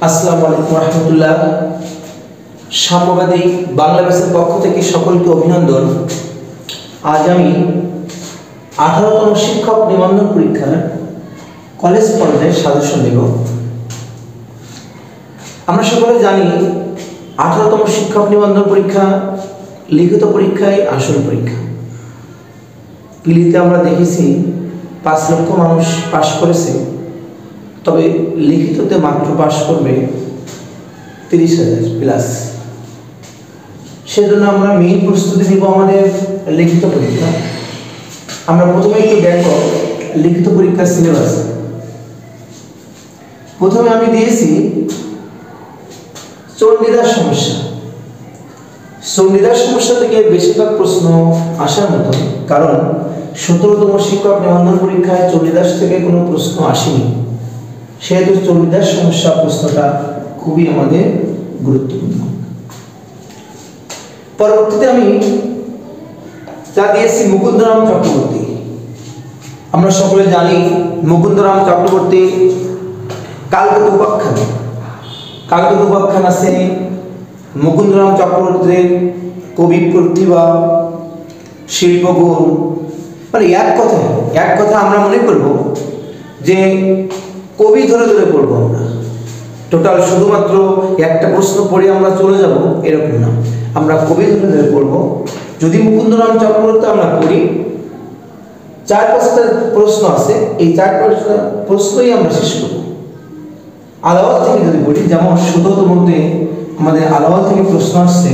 আসসালামু আলাইকুম রহমতুল্লাহ। সাম্যবাদী বাংলাদেশের পক্ষ থেকে সকলকে অভিনন্দন। আজ আমি 18তম শিক্ষক নিবন্ধন পরীক্ষার কলেজ পর্যায়ে সাজেশন দেব। আমরা সকলে জানি 18তম শিক্ষক নিবন্ধন পরীক্ষা লিখিত পরীক্ষায় আসল পরীক্ষা। পিলিতে আমরা দেখেছি 5 লক্ষ মানুষ পাশ করেছে, তবে লিখিততে মাত্র পাশ করবে 30,000 প্লাস। সেজন্য আমরা মেইন প্রস্তুতি নিব আমাদের লিখিত পরীক্ষা। আমরা প্রথমে একটু দেখো লিখিত পরীক্ষার সিলেবাস। প্রথমে আমি দিয়েছি চণ্ডীদাস সমস্যা। চণ্ডীদাস সমস্যা থেকে বেশিরভাগ প্রশ্ন আসার মতো, কারণ 17তম শিক্ষক নিবন্ধন পরীক্ষায় চণ্ডীদাস থেকে কোনো প্রশ্ন আসেনি, সেহেতু চণ্ডীদাস সমস্যা প্রশ্নটা খুবই আমাদের গুরুত্বপূর্ণ। পরবর্তীতে আমি যা দিয়েছি মুকুন্দরাম চক্রবর্তী। আমরা সকলে জানি মুকুন্দরাম চক্রবর্তী কালগত উপাখ্যান আছে। মুকুন্দরাম চক্রবর্তীর কবি প্রতিভা, শিল্পগুণ, মানে এক কথা আমরা মনে করব যে কবি ধরে ধরে পড়বো আমরা, টোটাল শুধুমাত্র একটা প্রশ্ন পড়ে আমরা চলে যাব এরকম না, আমরা কবি ধরে ধরে পড়বো। যদি মুকুন্দরাম চক্রবর্তী আমরা পড়ি, 4-5টা প্রশ্ন আছে, এই 4-5টা প্রশ্নই আমরা শেষ করব। আলাওয়াল থেকে যদি পড়ি, যেমন 17তম মধ্যে আমাদের আলাওয়াল থেকে প্রশ্ন আসছে,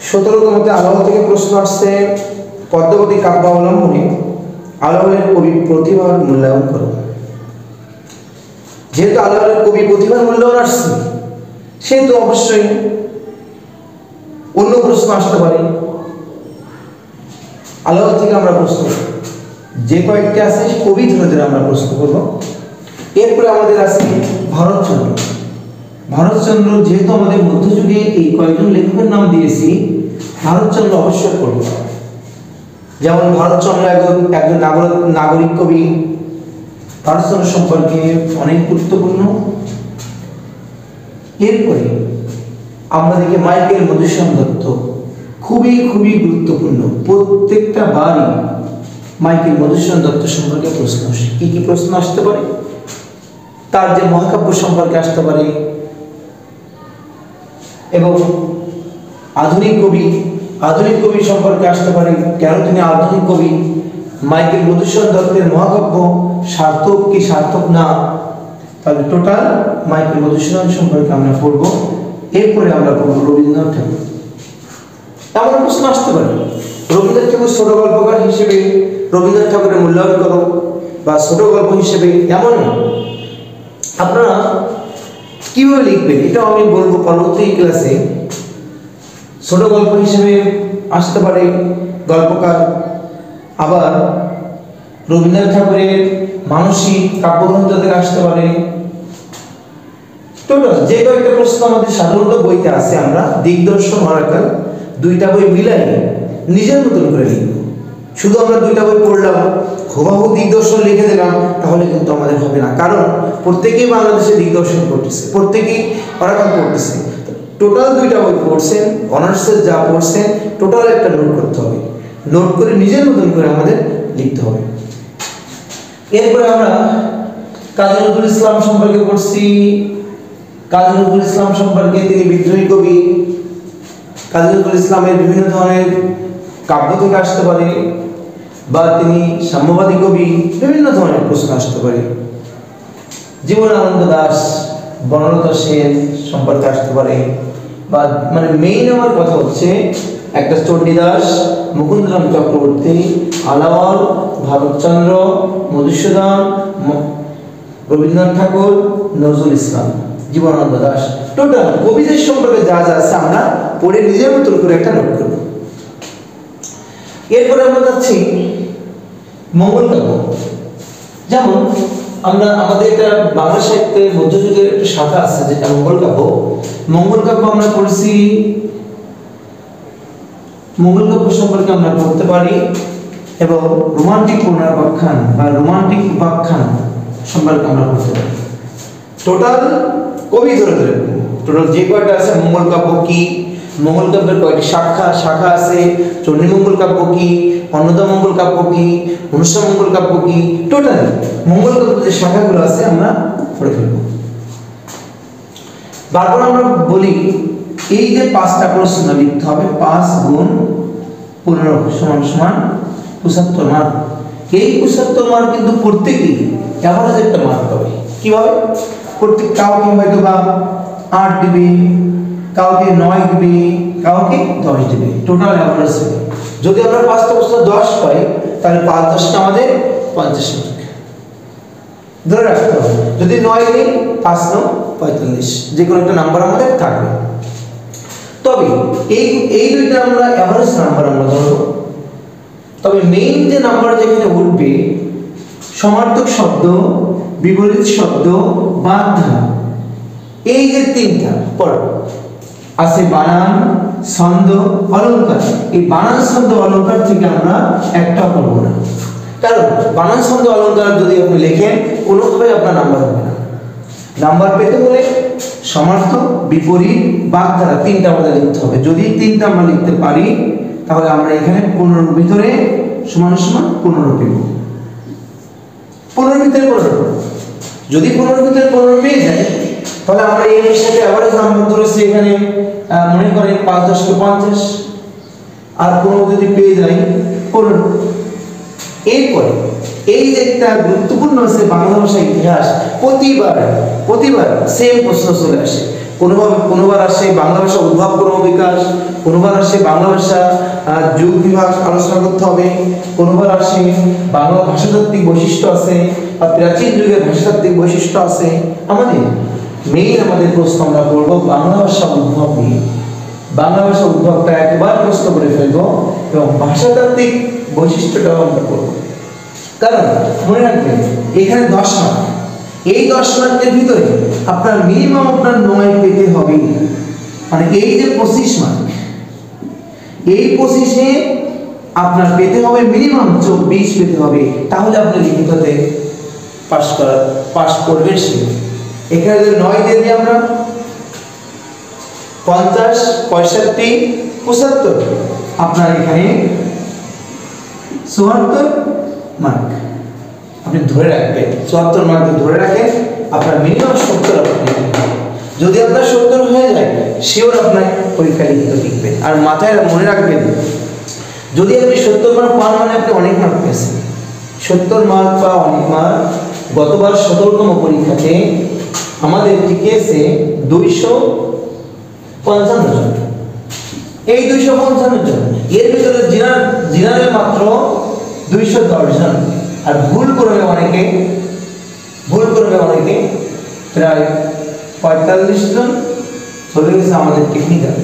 17তম মধ্যে আলাওয়াল থেকে প্রশ্ন আসছে পদ্মাবতী কাব্য অবলম্বনে আলাওয়ালের কবি প্রতিভার মূল্যায়ন করো। যেহেতু আলাওয়ালের কবি প্রতিভার মূল্যায়ন আসছে, সেহেতু অবশ্যই অন্য প্রশ্ন আসতে পারে। আলাওয়াল থেকে আমরা প্রশ্ন যে কয়েকটি আছে কবি ধরে ধরে আমরা প্রশ্ন করব। এরপরে আমাদের আছে ভারতচন্দ্র। যেহেতু আমাদের মধ্যযুগে এই কয়েকজন লেখকের নাম দিয়েছি, ভারতচন্দ্র অবশ্যই পড়ব। যেমন ভারতচন্দ্র একজন নাগরিক কবি, ভারতচন্দ্র সম্পর্কে অনেক গুরুত্বপূর্ণ। এরপরে আমরা দেখি মাইকেল মধুসূদন দত্ত, খুবই গুরুত্বপূর্ণ। প্রত্যেকটা বারই মাইকেল মধুসূদন দত্ত সম্পর্কে প্রশ্ন আসে। কি প্রশ্ন আসতে পারে? তার যে মহাকাব্য সম্পর্কে আসতে পারে, এবং আধুনিক কবি সম্পর্কে আসতে পারে, কেন তিনি আধুনিক কবি, মাইকেল মধুসূদন দত্তের মহাকাব্য সার্থক কি সার্থক না, তাহলে টোটাল মাইকেল মধুসূদন সম্পর্কে আমরা পড়ব। এরপরে আমরা পড়ব রবীন্দ্রনাথ ঠাকুর। এমন প্রশ্ন আসতে পারে, রবীন্দ্রনাথ ঠাকুর ছোট গল্পকার হিসেবে রবীন্দ্রনাথ ঠাকুরের মূল্যায়ন করো, বা ছোট গল্প হিসেবে, এমন আপনারা কিভাবে লিখবেন এটাও আমি বলবো পরবর্তী ক্লাসে। ছোট গল্প হিসেবে আসতে পারে গল্পকার, আবার রবীন্দ্রনাথ ঠাকুরের মানসিক কাব্যগ্রন্থ থেকে আসতে পারে। টোটাল যে কয়েকটা প্রশ্ন আমাদের সাধারণত বইতে আছে, আমরা দিগদর্শন অরাকাল 2টা বই মিলাই নিজের মতন করে লিখব। শুধু আমরা 2টা বই পড়লাম, হুবহু দিগদর্শন লিখে দিলাম, তাহলে কিন্তু আমাদের হবে না, কারণ প্রত্যেকেই বাংলাদেশে দিগদর্শন পড়তেছে, প্রত্যেকেই অরাকাল পড়তেছে। টোটাল 2টা বই পড়ছেন, অনার্সের যা পড়ছেন টোটাল একটা নোট করতে হবে, নোট করে নিজের মতন করে আমাদের লিখতে হবে। এরপরে আমরা কাজী নজরুল ইসলাম সম্পর্কে পড়ছি। কাজী নজরুল ইসলাম সম্পর্কে তিনি বিদ্রোহী কবি। কাজী নজরুল ইসলামের বিভিন্ন ধরনের কাব্য থেকে আসতে পারে, বা তিনি সাম্যবাদী কবি, বিভিন্ন ধরনের প্রশ্ন আসতে পারে। জীবনানন্দ দাশ, বনলতা সেন সম্পর্কে আসতে পারে, বা মানে মেইন আমার কথা হচ্ছে একটা চণ্ডীদাস, মুকুন্দরাম চক্রবর্তী, আলাওয়াল, ভারতচন্দ্র, মধুসূদন, রবীন্দ্রনাথ ঠাকুর, নজরুল ইসলাম, জীবনানন্দ দাশ, টোটাল কবিদের সম্পর্কে যা আছে আমরা পড়ে নিজের মতো করে একটা নোট করব। এরপরে আমরা যাচ্ছি মঙ্গল কাব্য। যেমন আমরা আমাদের একটা বাংলা সাহিত্যের মধ্যযুগের একটা শাখা আছে যেটা মঙ্গল কাব্য আমরা পড়ছি। মঙ্গল কাব্য সম্পর্কে আমরা পড়তে পারি, এবং রোমান্টিক পুনর্ব্যাখ্যান বা রোমান্টিক উপাখ্যান সম্পর্কে আমরা করতে পারি। টোটাল কবি ধরে ধরে টোটাল যে কয়টা আছে, মঙ্গল কাব্য কি, মঙ্গল কাব্যের কয়টি শাখা আছে, চণ্ডী মঙ্গল কাব্য কি, অন্নদা মঙ্গল কাব্য কি, মনুষ্য মঙ্গল কাব্য কি, টোটাল মঙ্গল কাব্যের যে শাখাগুলো আছে আমরা পড়ে ফেলবো। বারবার আমরা বলি এই যে 5টা প্রশ্ন লিখতে হবে, 5 গুণ 15 সমান সমান 75 মার্ক। এই 75 মার্ক কিন্তু প্রত্যেকই এভারেজ একটা মার্ক পাবে। কিভাবে? প্রত্যেক কাউকে হয়তো বা 8 দিবে, কাউকে 9 দিবে, কাউকে 10 দিবে, টোটাল এভারেজ হবে। যদি আমরা 5টা প্রশ্ন 10 পাই তাহলে 5-10টা আমাদের 50 মার্ক ধরে রাখতে হবে। যদি 9 দিই 5-9 45, যে কোনো একটা নাম্বার আমাদের থাকবে। তবে এই দুইটা আমরা এভারেজ নাম্বার আমরা ধরব। তবে মেইন যে নাম্বার যেখানে উঠবে, সমার্থক শব্দ, বিপরীত শব্দ, বাগধারা, এই যে 3টা পড়ো আছে, বানান, ছন্দ, অলংকার। এই বানান, ছন্দ, অলংকার থেকে আমরা একটা পড়ব না, কারণ বানান, ছন্দ, অলংকার যদি আপনি লেখেন কোনোভাবে আপনার নাম্বার হবে না। নাম্বার পেতে হলে সমার্থক, বিপরীত, বাগধারা 3টা আমাদের লিখতে হবে। যদি 3টা আমরা লিখতে পারি তাহলে আমরা এখানে 15 ভিতরে সমান সমান 15 পেব। 15 ভিতরে 15, যদি 15 ভিতরে 15 পেয়ে যায় তাহলে আমরা এই সাথে এভারেজ নাম্বার ধরেছি এখানে, মনে করেন 5-10 50, আর 15 যদি পেয়ে যাই 15। এরপরে এই যে একটা গুরুত্বপূর্ণ আছে বাংলা ভাষা ইতিহাস, প্রতিবার সেম প্রশ্ন চলে আসে। কোনোবার আসে বাংলা ভাষা উদ্ভব ক্রম বিকাশ, কোনোবার আসে বাংলা ভাষা যুগ বিভাগ আলোচনা করতে হবে, কোনোবার আসে বাংলা ভাষাতাত্ত্বিক বৈশিষ্ট্য আছে বা প্রাচীন যুগের ভাষাতাত্ত্বিক বৈশিষ্ট্য আছে। আমাদের প্রশ্ন আমরা করব বাংলা ভাষা উদ্ভব নিয়ে। বাংলা ভাষা উদ্ভবটা একবার প্রশ্ন করে ফেলবো এবং ভাষাতাত্ত্বিক বৈশিষ্ট্যটাও আমরা করব। কারণ মনে রাখবেন এখানে 10 মার্ক, এই 10 মার্কের ভিতরে আপনার মিনিমাম আপনার 9 পেতে হবে। মানে এই যে 25 মার্ক, এই 25-এ আপনার পেতে হবে মিনিমাম 24 পেতে হবে, তাহলে আপনি লিখিততে পাস করবেন। এখানে যদি 9 দিয়ে দিই আমরা 50, 65, 75, আপনার এখানে 74 মার্ক আপনি ধরে রাখবেন। 74 মার্ক ধরে রাখেন, আপনার মিনিমাম 70 আপনি। যদি আপনার 70 হয়ে যায় শিওর আপনার পরীক্ষা লিখিত লিখবেন। আর মাথায় মনে রাখবেন, যদি আপনি 70 মার্ক পান মানে আপনি অনেক মার্ক পেয়েছেন। 70 মার্ক বা অনেক মার্ক। গতবার 17তম পরীক্ষাতে আমাদের টিকেছে 255 জন। এই 255 জন এর ভিতরে জেনারেল মাত্র 210 জন, আর ভুল করবে অনেকে প্রায় 45 জন চলে গেছে আমাদের টেকনিক্যাল।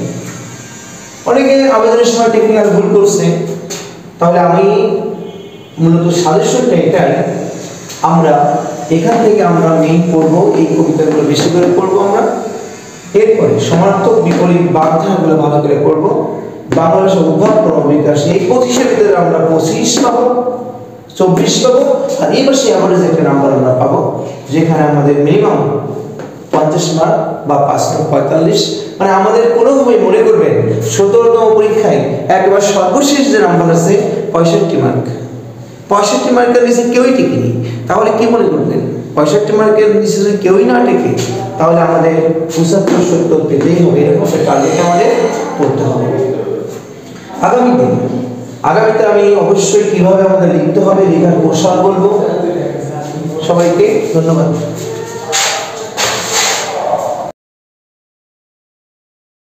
অনেকে আবেদনের সময় টেকনিক্যাল ভুল করছে। তাহলে আমি মূলত সাজেশনটা এটাই, আমরা এখান থেকে আমরা মেইন পড়বো, এই কবিতাগুলো বেশি করে পড়বো আমরা। এরপরে সমার্থক, বিপরীত, বাগধারাগুলো ভালো করে পড়বো। বাংলা ভাষা উদ্ভব ক্রম বিকাশ, এই 25-এর ভিতরে আমরা 25 পাবো, 24 পাবো, আর এই মাসে এভারেজ একটা নাম্বার আমরা পাবো, যেখানে আমাদের মিনিমাম 50 মার্ক বা 5-45। মানে আমাদের কোনোভাবে মনে করবেন 17তম পরীক্ষায় একবার সর্বশেষ যে নাম্বার আছে 65 মার্ক। 65 মার্কের নিচে কেউই টিকেনি। তাহলে কি মনে করবেন? 65 মার্কের নিচে যদি কেউই না টিকে তাহলে আমাদের 75-70 পেতেই হবে, এরকম একটা টার্গেট আমাদের করতে হবে। আগামীতে আমি অবশ্যই কিভাবে আমাদের লিখতে হবে, লেখার কৌশল বলবো। সবাইকে ধন্যবাদ।